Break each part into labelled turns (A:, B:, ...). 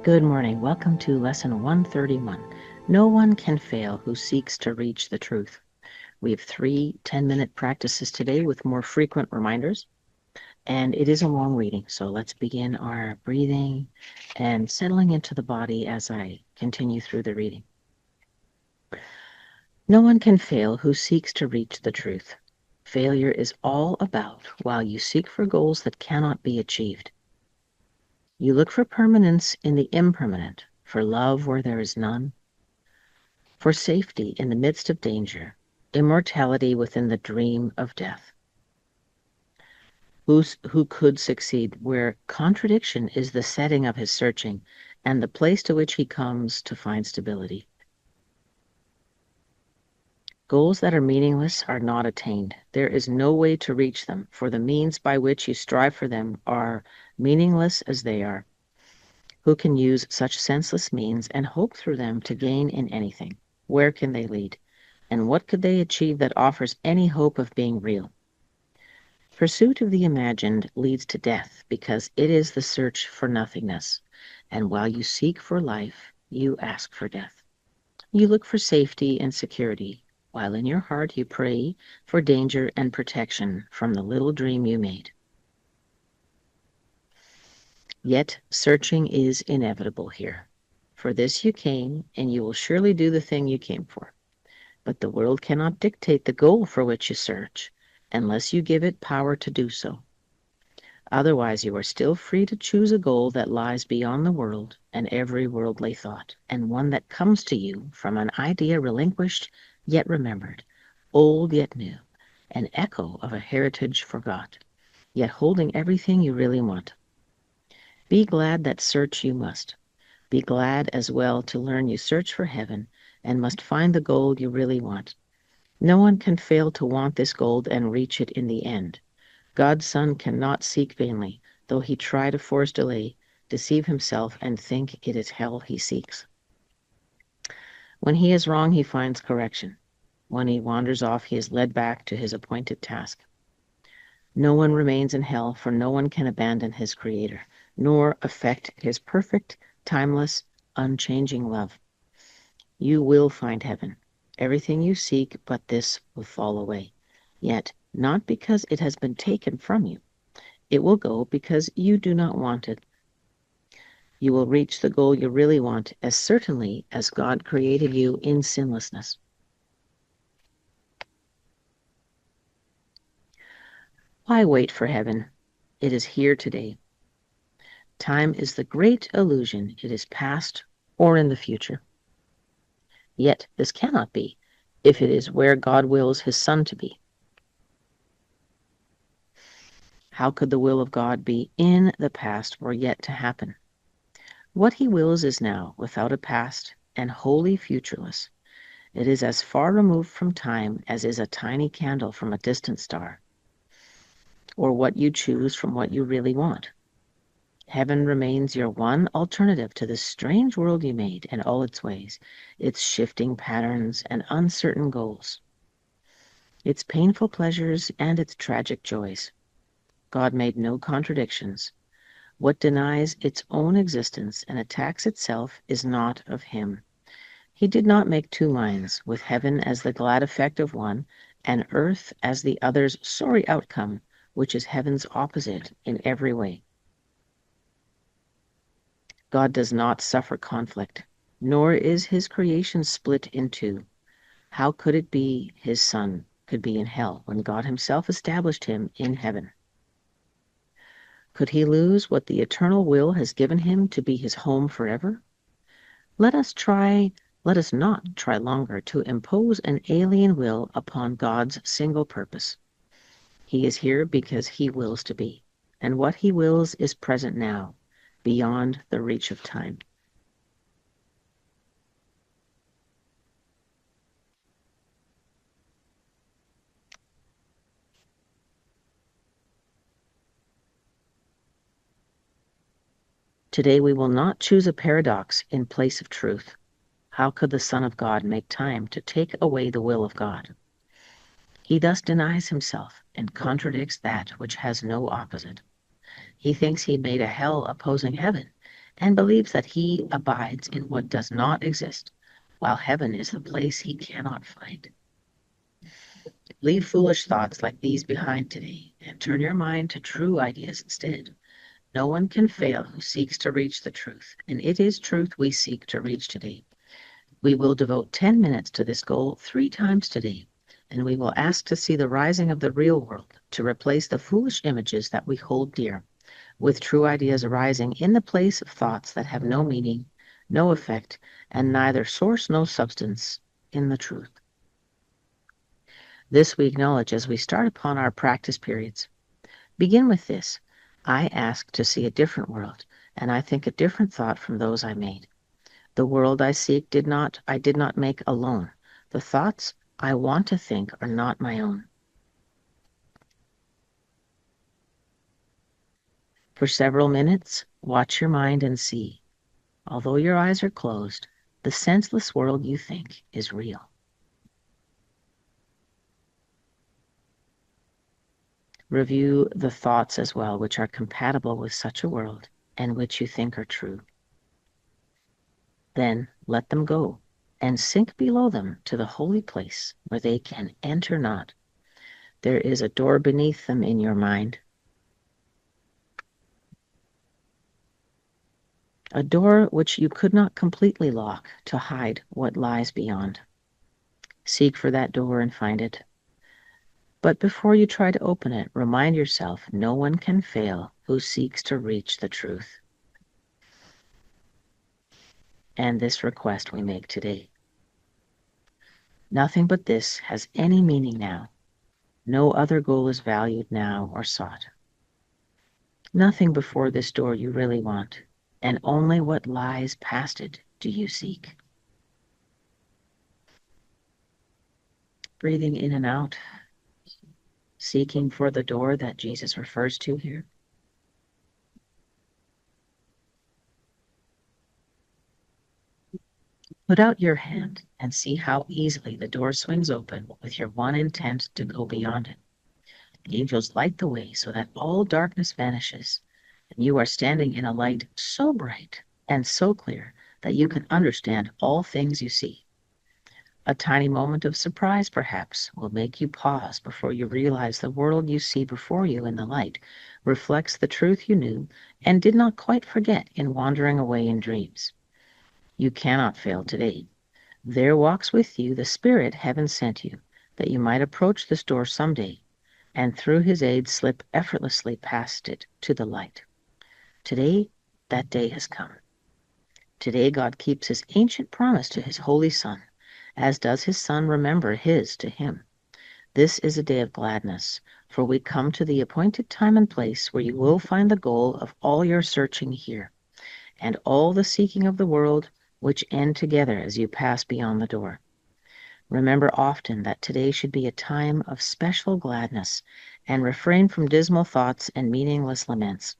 A: Good morning. Welcome to Lesson 131. No one can fail who seeks to reach the truth. We have 3 10-minute practices today with more frequent reminders, and it is a long reading, so let's begin our breathing and settling into the body as I continue through the reading. No one can fail who seeks to reach the truth. Failure is all about while you seek for goals that cannot be achieved. You look for permanence in the impermanent, for love where there is none, for safety in the midst of danger, immortality within the dream of death. Who could succeed where contradiction is the setting of his searching and the place to which he comes to find stability? Goals that are meaningless are not attained. There is no way to reach them, for the means by which you strive for them are meaningless as they are. Who can use such senseless means and hope through them to gain in anything? Where can they lead? And what could they achieve that offers any hope of being real? Pursuit of the imagined leads to death because it is the search for nothingness. And while you seek for life, you ask for death. You look for safety and security, while in your heart you pray for danger and protection from the little dream you made. Yet searching is inevitable here. For this you came, and you will surely do the thing you came for. But the world cannot dictate the goal for which you search, unless you give it power to do so. Otherwise, you are still free to choose a goal that lies beyond the world and every worldly thought, and one that comes to you from an idea relinquished yet remembered, old yet new, an echo of a heritage forgot, yet holding everything you really want. Be glad that search you must. Be glad as well to learn you search for heaven and must find the goal you really want. No one can fail to want this goal and reach it in the end. God's Son cannot seek vainly, though he try to force delay, deceive himself, and think it is hell he seeks. When he is wrong, he finds correction. When he wanders off, he is led back to his appointed task. No one remains in hell, for no one can abandon his Creator, nor affect his perfect, timeless, unchanging love. You will find heaven. Everything you seek but this will fall away. Yet, not because it has been taken from you. It will go because you do not want it. You will reach the goal you really want as certainly as God created you in sinlessness. Why wait for heaven? It is here today. Time is the great illusion. It is past or in the future. Yet this cannot be, if it is where God wills his Son to be. How could the will of God be in the past or yet to happen? What he wills is now, without a past, and wholly futureless. It is as far removed from time as is a tiny candle from a distant star, or what you choose from what you really want. Heaven remains your one alternative to this strange world you made and all its ways, its shifting patterns and uncertain goals, its painful pleasures and its tragic joys. God made no contradictions. What denies its own existence and attacks itself is not of him. He did not make two minds, with heaven as the glad effect of one, and earth as the other's sorry outcome, which is heaven's opposite in every way. God does not suffer conflict, nor is his creation split in two. How could it be his Son could be in hell when God himself established him in heaven? Could he lose what the eternal will has given him to be his home forever? Let us not try longer to impose an alien will upon God's single purpose. He is here because he wills to be, and what he wills is present now, beyond the reach of time. Today we will not choose a paradox in place of truth. How could the Son of God make time to take away the will of God? He thus denies himself and contradicts that which has no opposite. He thinks he made a hell opposing heaven, and believes that he abides in what does not exist, while heaven is the place he cannot find. Leave foolish thoughts like these behind today and turn your mind to true ideas instead. No one can fail who seeks to reach the truth, and it is truth we seek to reach today. We will devote 10 minutes to this goal 3 times today, and we will ask to see the rising of the real world to replace the foolish images that we hold dear, with true ideas arising in the place of thoughts that have no meaning, no effect, and neither source nor substance in the truth. This we acknowledge as we start upon our practice periods. Begin with this. I ask to see a different world, and I think a different thought from those I made. The world I seek I did not make alone. The thoughts I want to think are not my own. For several minutes, watch your mind and see. Although your eyes are closed, the senseless world you think is real. Review the thoughts as well, which are compatible with such a world and which you think are true. Then let them go and sink below them to the holy place where they can enter not. There is a door beneath them in your mind, a door which you could not completely lock to hide what lies beyond. Seek for that door and find it. But before you try to open it, remind yourself no one can fail who seeks to reach the truth. And this request we make today. Nothing but this has any meaning now. No other goal is valued now or sought. Nothing before this door you really want, and only what lies past it do you seek. Breathing in and out, seeking for the door that Jesus refers to here. Put out your hand and see how easily the door swings open with your one intent to go beyond it. The angels light the way so that all darkness vanishes, and you are standing in a light so bright and so clear that you can understand all things you see. A tiny moment of surprise, perhaps, will make you pause before you realize the world you see before you in the light reflects the truth you knew and did not quite forget in wandering away in dreams. You cannot fail today. There walks with you the Spirit heaven sent you, that you might approach this door someday, and through his aid slip effortlessly past it to the light. Today, that day has come. Today God keeps his ancient promise to his holy Son, as does his Son remember his to him. This is a day of gladness, for we come to the appointed time and place where you will find the goal of all your searching here, and all the seeking of the world, which end together as you pass beyond the door. Remember often that today should be a time of special gladness, and refrain from dismal thoughts and meaningless laments.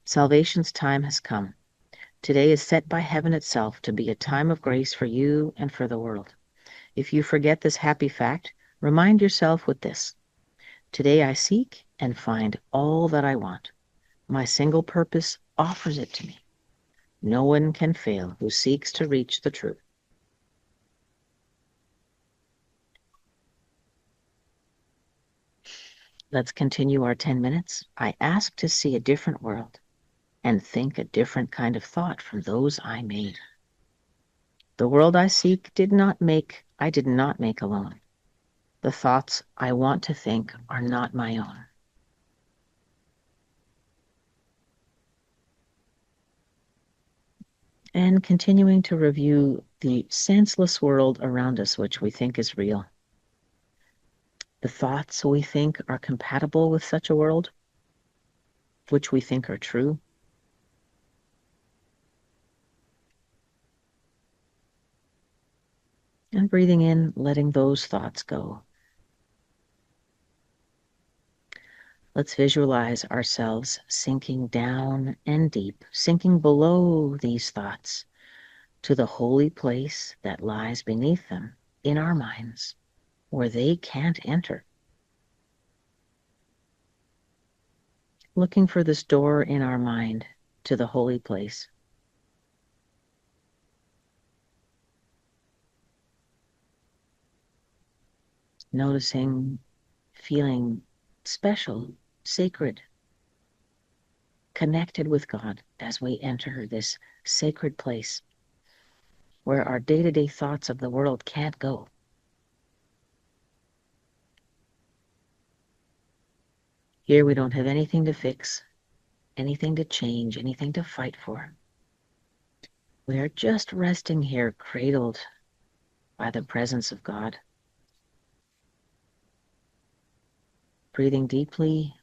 A: Salvation's time has come. Today is set by heaven itself to be a time of grace for you and for the world. If you forget this happy fact, remind yourself with this. Today I seek and find all that I want. My single purpose offers it to me. No one can fail who seeks to reach the truth. Let's continue our 10 minutes. I ask to see a different world and think a different kind of thought from those I made. The world I seek I did not make alone. The thoughts I want to think are not my own. And continuing to review the senseless world around us, which we think is real. The thoughts we think are compatible with such a world, which we think are true. And breathing in, letting those thoughts go. Let's visualize ourselves sinking down and deep, sinking below these thoughts to the holy place that lies beneath them in our minds, where they can't enter. Looking for this door in our mind to the holy place. noticing, feeling special, sacred, connected with God as we enter this sacred place where our day-to-day thoughts of the world can't go. Here we don't have anything to fix, anything to change, anything to fight for. We are just resting here, cradled by the presence of God. Breathing deeply,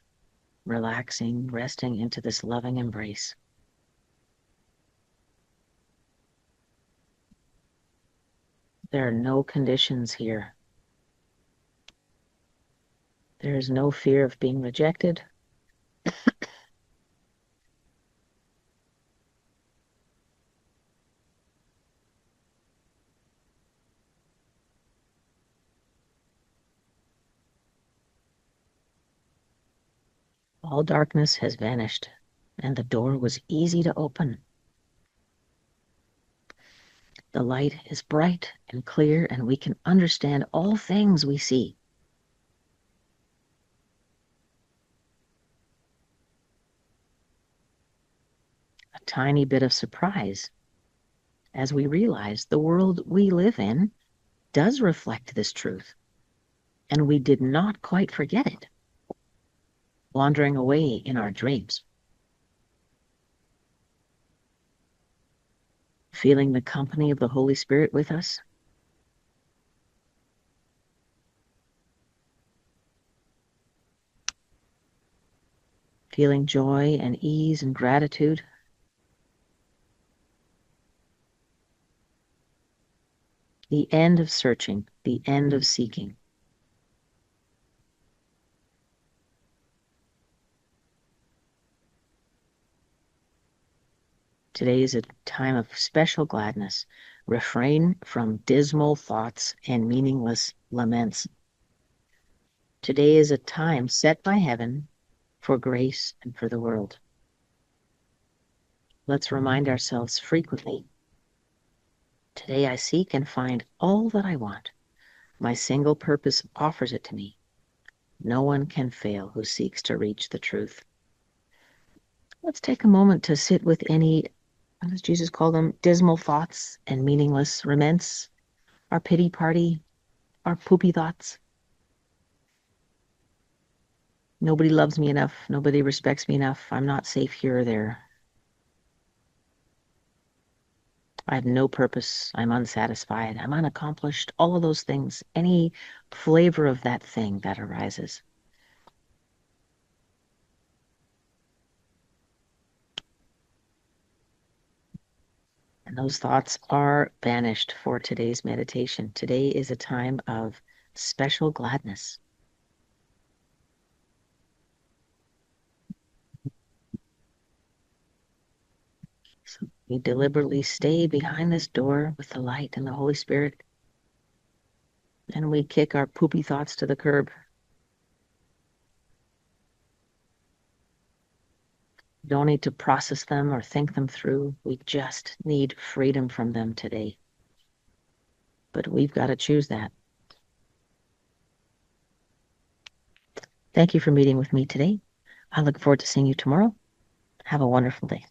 A: relaxing, resting into this loving embrace. There are no conditions here. There is no fear of being rejected. All darkness has vanished, and the door was easy to open. The light is bright and clear, and we can understand all things we see. A tiny bit of surprise as we realize the world we live in does reflect this truth, and we did not quite forget it, wandering away in our dreams. Feeling the company of the Holy Spirit with us. Feeling joy and ease and gratitude. The end of searching, the end of seeking. Today is a time of special gladness. Refrain from dismal thoughts and meaningless laments. Today is a time set by heaven for grace and for the world. Let's remind ourselves frequently. Today I seek and find all that I want. My single purpose offers it to me. No one can fail who seeks to reach the truth. Let's take a moment to sit with any, what does Jesus call them, dismal thoughts and meaningless laments, our pity party, our poopy thoughts. Nobody loves me enough. Nobody respects me enough. I'm not safe here or there. I have no purpose. I'm unsatisfied. I'm unaccomplished. All of those things, any flavor of that thing that arises. And those thoughts are banished for today's meditation. Today is a time of special gladness. So we deliberately stay behind this door with the light and the Holy Spirit, and we kick our poopy thoughts to the curb. We don't need to process them or think them through. We just need freedom from them today. But we've got to choose that. Thank you for meeting with me today. I look forward to seeing you tomorrow. Have a wonderful day.